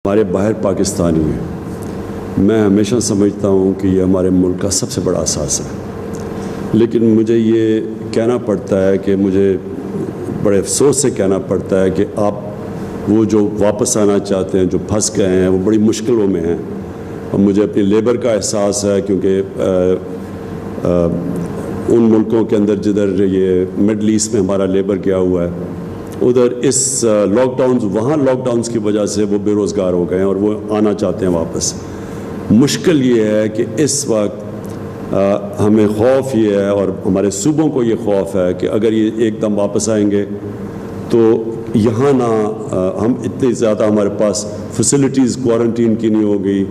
ہمارے باہر پاکستانی ہیں، میں ہمیشہ سمجھتا ہوں کہ یہ ہمارے ملک کا سب سے بڑا اثاثہ ہے، لیکن مجھے یہ کہنا پڑتا ہے کہ مجھے بڑے افسوس سے کہنا پڑتا ہے کہ آپ وہ جو واپس آنا چاہتے ہیں، جو پھنس گئے ہیں، وہ بڑی مشکلوں میں ہیں، اور مجھے اپنی لیبر کا احساس ہے، کیونکہ ان ملکوں کے اندر جدھر یہ مڈل ایسٹ میں ہمارا لیبر گیا ہوا ہے، ادھر اس لاک ڈاؤنز، وہاں لاک ڈاؤنز کی وجہ سے وہ بے روزگار ہو گئے ہیں اور وہ آنا چاہتے ہیں واپس۔ مشکل یہ ہے کہ اس وقت ہمیں خوف یہ ہے، اور ہمارے صوبوں کو یہ خوف ہے کہ اگر یہ ایک دم واپس آئیں گے تو یہاں نہ ہم اتنی زیادہ ہمارے پاس فیسلٹیز کوارنٹین کی نہیں ہو گئی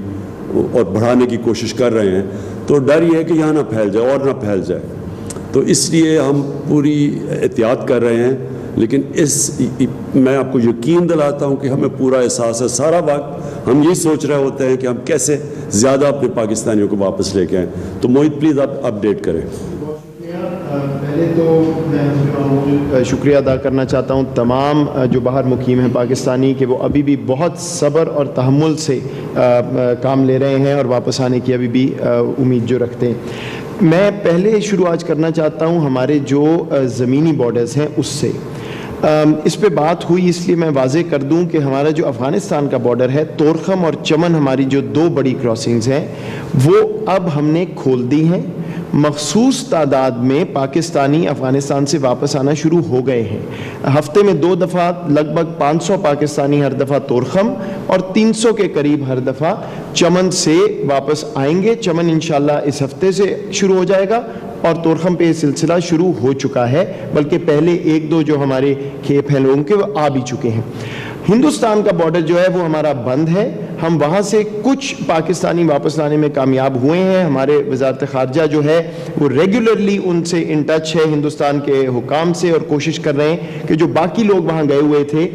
اور بڑھانے کی کوشش کر رہے ہیں، تو ڈر یہ ہے کہ یہاں نہ پھیل جائے اور نہ پھیل جائے، تو اس لیے ہم پوری احتیاط کر رہے ہیں۔ لیکن میں آپ کو یقین دلاتا ہوں کہ ہمیں پورا احساس ہے، سارا وقت ہم یہی سوچ رہے ہوتے ہیں کہ ہم کیسے زیادہ اپنے پاکستانیوں کو واپس لے کے آئیں۔ تو موہت پلیز آپ اپڈیٹ کریں۔ پہلے تو میں شکریہ ادا کرنا چاہتا ہوں تمام جو باہر مقیم ہیں پاکستانی، کہ وہ ابھی بھی بہت صبر اور تحمل سے کام لے رہے ہیں اور واپس آنے کی ابھی بھی امید جو رکھتے ہیں۔ میں پہلے شروع آج کرنا چاہتا ہوں ہمارے جو زمینی بارڈرز ہیں اس سے۔ اس پہ بات ہوئی اس لیے میں واضح کر دوں کہ ہمارا جو افغانستان کا بارڈر ہے، طورخم اور چمن ہماری جو دو بڑی کراسنگز ہیں، وہ اب ہم نے کھول دی ہیں۔ مخصوص تعداد میں پاکستانی افغانستان سے واپس آنا شروع ہو گئے ہیں۔ ہفتے میں 2 دفعہ لگ بھگ 500 پاکستانی ہر دفعہ طورخم اور 300 کے قریب ہر دفعہ چمن سے واپس آئیں گے۔ چمن انشاءاللہ اس ہفتے سے شروع ہو جائے گا اور طورخم پہ یہ سلسلہ شروع ہو چکا ہے، بلکہ پہلے 1-2 جو ہمارے کھیپ ہیں لوگوں کے وہ آ بھی چکے ہیں۔ ہندوستان کا بارڈر جو ہے وہ ہمارا بند ہے، ہم وہاں سے کچھ پاکستانی واپس لانے میں کامیاب ہوئے ہیں۔ ہمارے وزارت خارجہ جو ہے وہ ریگولرلی ان سے ان ٹچ ہے، ہندوستان کے حکام سے، اور کوشش کر رہے ہیں کہ جو باقی لوگ وہاں گئے ہوئے تھے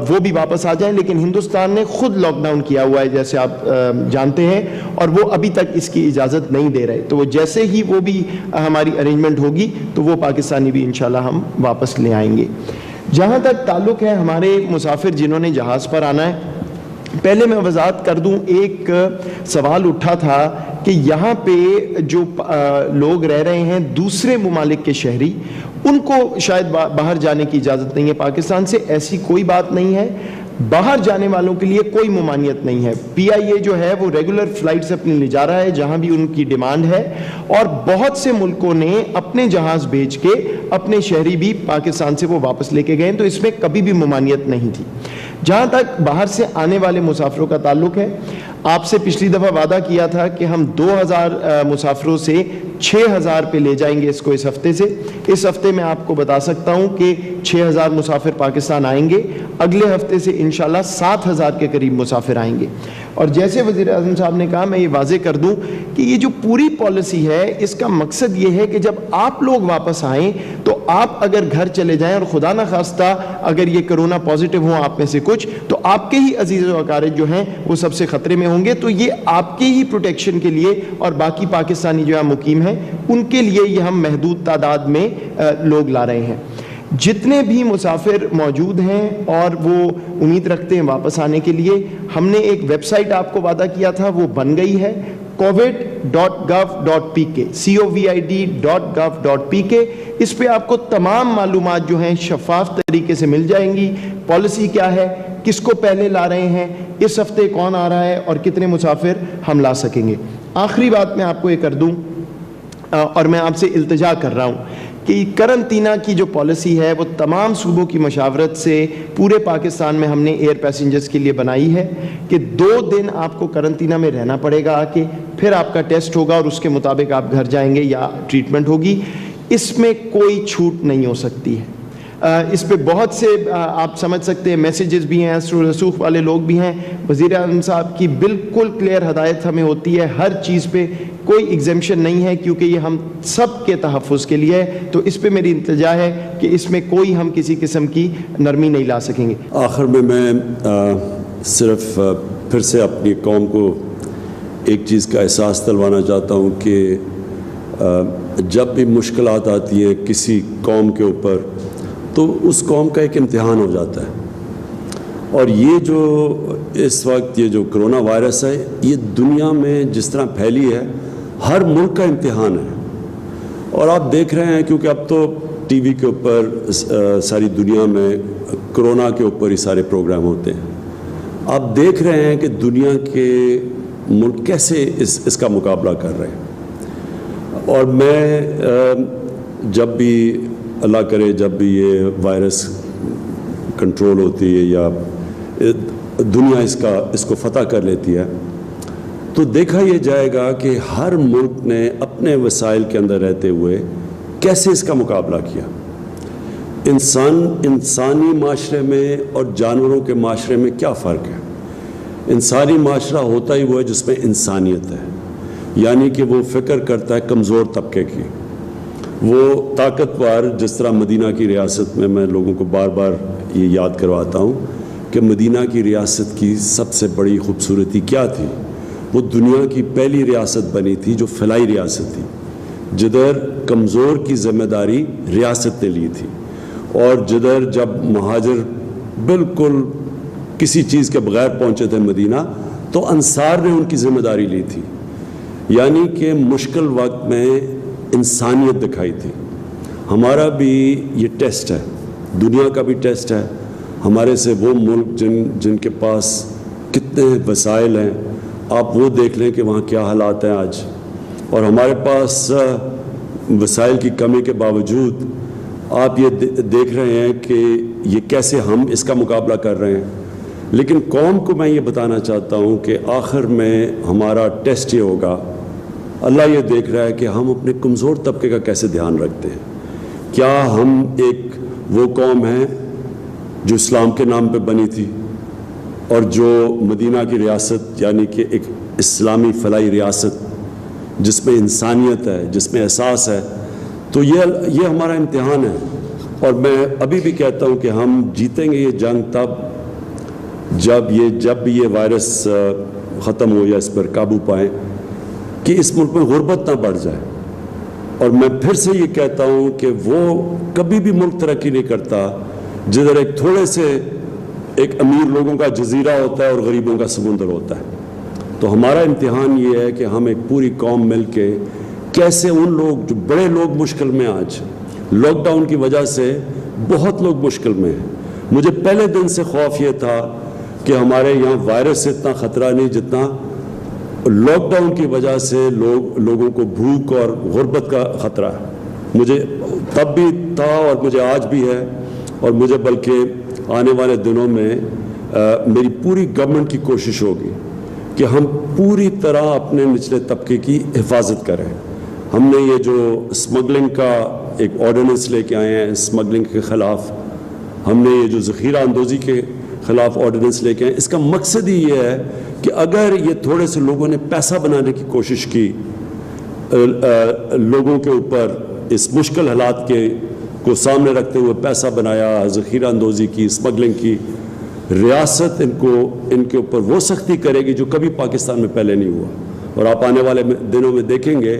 وہ بھی واپس آ جائیں، لیکن ہندوستان نے خود لاک ڈاؤن کیا ہوا ہے جیسے آپ جانتے ہیں، اور وہ ابھی تک اس کی اجازت نہیں دے رہے۔ تو وہ جیسے ہی وہ بھی ہماری ارینجمنٹ ہوگی تو وہ پاکستانی بھی انشاءاللہ ہم واپس لے آئیں گے۔ جہاں تک تعلق ہے ہمارے مسافر جنہوں نے جہاز پر آنا ہے، پہلے میں وضاحت کر دوں، ایک سوال اٹھا تھا کہ یہاں پہ جو لوگ رہ رہے ہیں دوسرے ممالک کے شہری، ان کو شاید باہر جانے کی اجازت نہیں ہے پاکستان سے۔ ایسی کوئی بات نہیں ہے، باہر جانے والوں کے لیے کوئی ممانعت نہیں ہے۔ پی آئی اے جو ہے وہ ریگولر فلائٹس اپنی لے جا رہا ہے جہاں بھی ان کی ڈیمانڈ ہے، اور بہت سے ملکوں نے اپنے جہاز بھیج کے اپنے شہری بھی پاکستان سے وہ واپس لے کے گئے، تو اس میں کبھی بھی ممانعت نہیں تھی۔ جہاں تک باہر سے آنے والے مسافروں کا تعلق ہے، آپ سے پچھلی دفعہ وعدہ کیا تھا کہ ہم 2000 مسافروں سے 6000 پہ لے جائیں گے اس کو اس ہفتے سے۔ اس ہفتے میں آپ کو بتا سکتا ہوں کہ 6000 مسافر پاکستان آئیں گے، اگلے ہفتے سے انشاءاللہ 7000 کے قریب مسافر آئیں گے۔ اور جیسے وزیر اعظم صاحب نے کہا، میں یہ واضح کر دوں کہ یہ جو پوری پالیسی ہے اس کا مقصد یہ ہے کہ جب آپ لوگ واپس آئیں تو آپ اگر گھر چلے جائیں اور خدا نخواستہ اگر یہ کرونا پازیٹیو ہوں آپ میں سے کچھ، تو آپ کے ہی عزیز و اقارب جو ہیں وہ سب سے خطرے میں ہوں گے۔ تو یہ آپ کی ہی پروٹیکشن کے لیے اور باقی پاکستانی جو مقیم ہیں ان کے لیے یہ ہم محدود تعداد میں لوگ لا رہے ہیں۔ جتنے بھی مسافر موجود ہیں اور وہ امید رکھتے ہیں واپس آنے کے لیے، ہم نے ایک ویب سائٹ آپ کو وعدہ کیا تھا، وہ بن گئی ہے، covid.gov.pk covid.gov.pk۔ اس پہ آپ کو تمام معلومات جو ہیں شفاف طریقے سے مل جائیں گی۔ پالیسی کیا ہے، کس کو پہلے لا رہے ہیں، اس ہفتے کون آ رہا ہے اور کتنے مسافر ہم لا سکیں گے۔ آخری بات میں آپ کو یہ کر دوں، اور میں آپ سے التجا کر رہا ہوں کہ قرنطینہ کی جو پالیسی ہے وہ تمام صوبوں کی مشاورت سے پورے پاکستان میں ہم نے ایئر پیسنجرز کے لیے بنائی ہے کہ 2 دن آپ کو قرنطینہ میں رہنا پڑے گا، آ کے پھر آپ کا ٹیسٹ ہوگا اور اس کے مطابق آپ گھر جائیں گے یا ٹریٹمنٹ ہوگی۔ اس میں کوئی چھوٹ نہیں ہو سکتی ہے۔ اس پہ بہت سے آپ سمجھ سکتے ہیں میسیجز بھی ہیں، رسوخ والے لوگ بھی ہیں۔ وزیر اعظم صاحب کی بالکل کلیئر ہدایت ہمیں ہوتی ہے، ہر چیز پہ کوئی ایگزیمشن نہیں ہے، کیونکہ یہ ہم سب کے تحفظ کے لیے ہے۔ تو اس پہ میری التجا ہے کہ اس میں کوئی ہم کسی قسم کی نرمی نہیں لا سکیں گے۔ آخر میں صرف پھر سے اپنی قوم کو ایک چیز کا احساس دلوانا چاہتا ہوں کہ جب بھی مشکلات آتی ہیں کسی قوم کے اوپر تو اس قوم کا ایک امتحان ہو جاتا ہے، اور یہ جو اس وقت یہ جو کرونا وائرس ہے یہ دنیا میں جس طرح پھیلی ہے ہر ملک کا امتحان ہے. اور آپ دیکھ رہے ہیں کیونکہ اب تو ٹی وی کے اوپر ساری دنیا میں کرونا کے اوپر ہی سارے پروگرام ہوتے ہیں. آپ دیکھ رہے ہیں کہ دنیا کے ملک کیسے اس کا مقابلہ کر رہے ہیں. اور میں جب بھی اللہ کرے جب بھی یہ وائرس کنٹرول ہوتی ہے یا دنیا اس کو فتح کر لیتی ہے تو دیکھا یہ جائے گا کہ ہر ملک نے اپنے وسائل کے اندر رہتے ہوئے کیسے اس کا مقابلہ کیا. انسانی معاشرے میں اور جانوروں کے معاشرے میں کیا فرق ہے؟ انسانی معاشرہ ہوتا ہی وہ ہے جس میں انسانیت ہے, یعنی کہ وہ فکر کرتا ہے کمزور طبقے کی. وہ طاقتور, جس طرح مدینہ کی ریاست میں لوگوں کو بار بار یہ یاد کرواتا ہوں کہ مدینہ کی ریاست کی سب سے بڑی خوبصورتی کیا تھی. وہ دنیا کی پہلی ریاست بنی تھی جو فلاحی ریاست تھی, جدھر کمزور کی ذمہ داری ریاست نے لی تھی, اور جدھر جب مہاجر بالکل کسی چیز کے بغیر پہنچے تھے مدینہ تو انصار نے ان کی ذمہ داری لی تھی. یعنی کہ مشکل وقت میں انسانیت دکھائی تھی. ہمارا بھی یہ ٹیسٹ ہے, دنیا کا بھی ٹیسٹ ہے. ہمارے سے وہ ملک جن کے پاس کتنے وسائل ہیں, آپ وہ دیکھ لیں کہ وہاں کیا حالات ہیں آج, اور ہمارے پاس وسائل کی کمی کے باوجود آپ یہ دیکھ رہے ہیں کہ یہ کیسے ہم اس کا مقابلہ کر رہے ہیں. لیکن قوم کو میں یہ بتانا چاہتا ہوں کہ آخر میں ہمارا ٹیسٹ یہ ہوگا, اللہ یہ دیکھ رہا ہے کہ ہم اپنے کمزور طبقے کا کیسے دھیان رکھتے ہیں. کیا ہم ایک وہ قوم ہیں جو اسلام کے نام پہ بنی تھی اور جو مدینہ کی ریاست یعنی کہ ایک اسلامی فلاحی ریاست جس میں انسانیت ہے, جس میں احساس ہے, تو یہ ہمارا امتحان ہے. اور میں ابھی بھی کہتا ہوں کہ ہم جیتیں گے یہ جنگ تب جب بھی یہ وائرس ختم ہو یا اس پر قابو پائیں کہ اس ملک میں غربت نہ بڑھ جائے. اور میں پھر سے یہ کہتا ہوں کہ وہ کبھی بھی ملک ترقی نہیں کرتا جدھر ایک تھوڑے سے ایک امیر لوگوں کا جزیرہ ہوتا ہے اور غریبوں کا سمندر ہوتا ہے. تو ہمارا امتحان یہ ہے کہ ہم ایک پوری قوم مل کے کیسے ان لوگ جو بڑے لوگ مشکل میں, آج لاک ڈاؤن کی وجہ سے بہت لوگ مشکل میں ہیں. مجھے پہلے دن سے خوف یہ تھا کہ ہمارے یہاں وائرس سے اتنا خطرہ نہیں جتنا لاک ڈاؤن کی وجہ سے لوگوں کو بھوک اور غربت کا خطرہ ہے. مجھے تب بھی تھا اور مجھے آج بھی ہے, اور مجھے بلکہ آنے والے دنوں میں میری پوری گورنمنٹ کی کوشش ہوگی کہ ہم پوری طرح اپنے نچلے طبقے کی حفاظت کریں. ہم نے یہ جو اسمگلنگ کا ایک آرڈیننس لے کے آئے ہیں, اسمگلنگ کے خلاف ہم نے یہ جو ذخیرہ اندوزی کے خلاف آرڈیننس لے کے آئے, اس کا مقصد ہی یہ ہے کہ اگر یہ تھوڑے سے لوگوں نے پیسہ بنانے کی کوشش کی لوگوں کے اوپر, اس مشکل حالات کو سامنے رکھتے ہوئے پیسا بنایا, ذخیرہ اندوزی کی, اسمگلنگ کی, ریاست ان کے اوپر وہ سختی کرے گی جو کبھی پاکستان میں پہلے نہیں ہوا. اور آپ آنے والے دنوں میں دیکھیں گے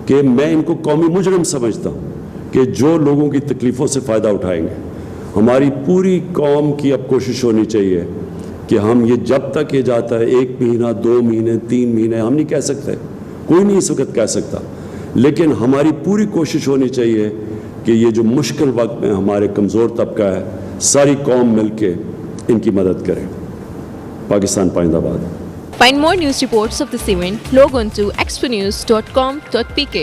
کہ میں ان کو قومی مجرم سمجھتا ہوں کہ جو لوگوں کی تکلیفوں سے فائدہ اٹھائیں گے. ہماری پوری قوم کی اب کوشش ہونی چاہیے کہ ہم یہ جب تک یہ جاتا ہے 1 مہینہ 2 مہینے 3 مہینے ہم نہیں کہہ سکتے, کوئی نہیں اس وقت کہہ سکتا, لیکن ہماری پوری کوشش ہونی چاہیے کہ یہ جو مشکل وقت میں ہمارے کمزور طبقہ ہے ساری قوم مل کے ان کی مدد کرے. پاکستان پائندہ باد. Find more news reports of this event. Log on to exponews.com.pk.